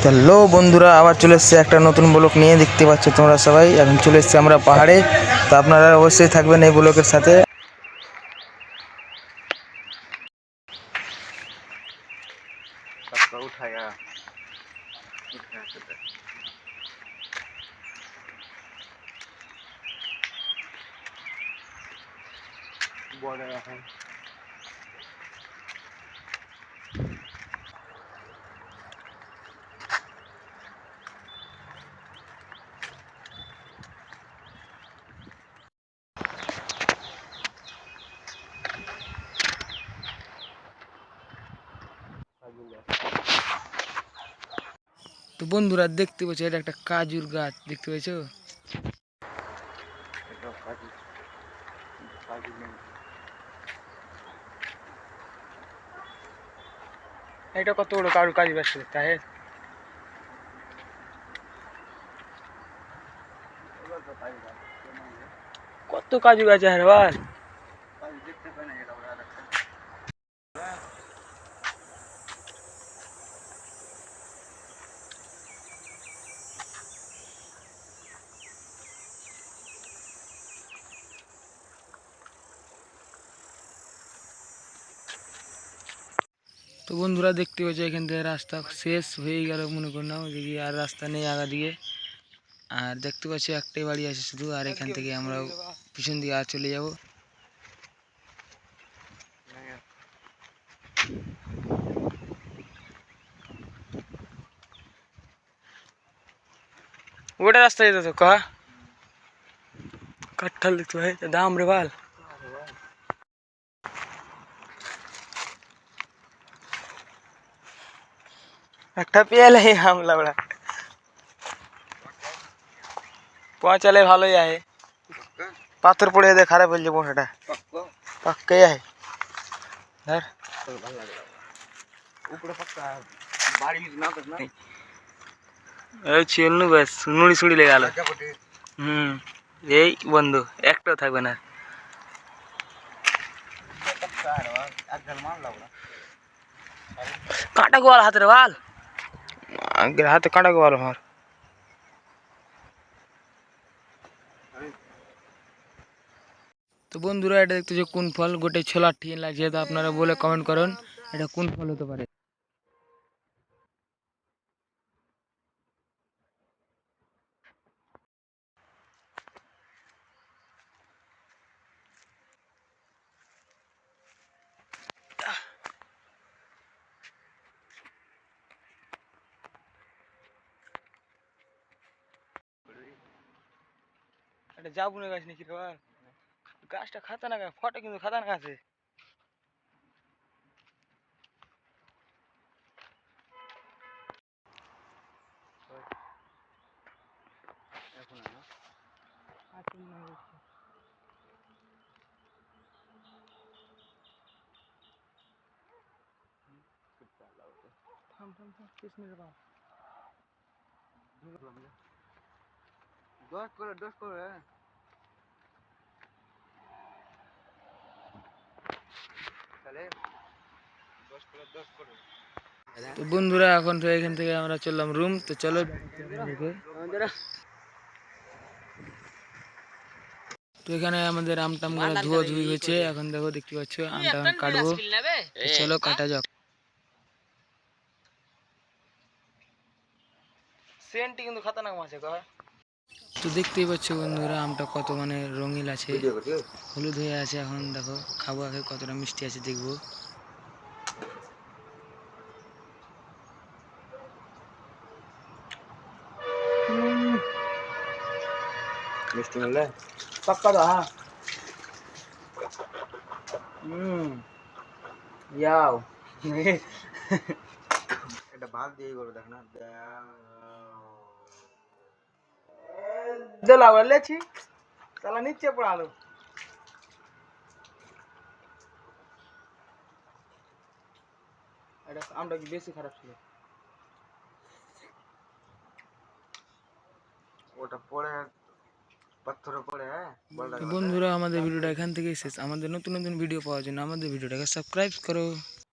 Hello বন্ধুরা, আবার চলে এসেছে একটা নতুন ব্লগ নিয়ে। দেখতে পাচ্ছ তোমরা সবাই, এখন চলে এসেছি আমরা পাহাড়ে। তো আপনারা অবশ্যই থাকবেন এই ব্লগের সাথে। তো বন্ধুরা দেখতে পাচ্ছ, এটা একটা কাজুর গাছ দেখতে পাচ্ছ। এটা কত বড় কাজু গাছ তাই কত কাজু গাছ হ্যাঁ বল। তো বন্ধুরা দেখতে পাচ্ছ, এখান থেকে রাস্তা শেষ হয়ে গেল মনে কর না, ওইদিকে আর রাস্তা নেই আগা দিয়ে। আর দেখতে পাচ্ছি একটাই বাড়ি আছে শুধু, আর এখান থেকে আমরা পিছন দিকে আর চলে যাব। ওটা রাস্তা যেত তো কাঠঠাল দেখতে ভাই দাম রে বাল। একটা পেলে হামলা বড়া পৌঁছালে ভালোই আহে। পাথর পড়ে দে খারাপ হয়ে যাবো, সেটা পাক্কাই আহে। ধর চিল্লু ব্যাস নুড়ি সুড়ি লেগে গেল। এই বন্ধু একটাও থাকবে না। কাঁটা গোয়াল হাতে রে বাল, হাতে কাঁটা গোয়াল আমার। তো বন্ধুরা এটা দেখতেছো কোন ফল, গোটে ছোলা ঠিক লাগছে। তো আপনারা বলে কমেন্ট করুন এটা কোন ফল হতে পারে। এটা জাবুনে গাছ নাকি রে বাল, গাছটা খাতারনাক ফটো কিন্তু খাতারনাক আছে। তো বন্ধুরা এখন তো এখান থেকে আমরা চললাম রুম। তো চলো তো এখানে আমাদের আমটাম গুলো ধুয়া ধুই হয়েছে। এখন দেখো দেখতে পাচ্ছ আমটা কাটবো। চলো কাটা যাক। সেন্টি কিন্তু খাতারনাক মাছ কয়। তো দেখতেই পাচ্ছ বন্ধুরা আমটা কত মানে রঙিন আছে, হলুদ হয়ে আছে। এখন দেখো খাবো, আগে কতটা মিষ্টি আছে দেখবো। মিষ্টি মিললে পাক্কা দা। ইয়াও এটা ভাগ দিয়ে করে দেখ না দিলা বলেছি তালা নিচে পড়ালো। এটা আমটা কি বেশি খারাপ ছিল, ওটা পড়ে পাথরে পড়ে। বন্ধুরা আমাদের ভিডিওটা এখান থেকেই শেষ। আমাদের নতুন নতুন ভিডিও পাওয়ার জন্য আমাদের ভিডিওটাকে সাবস্ক্রাইব করো।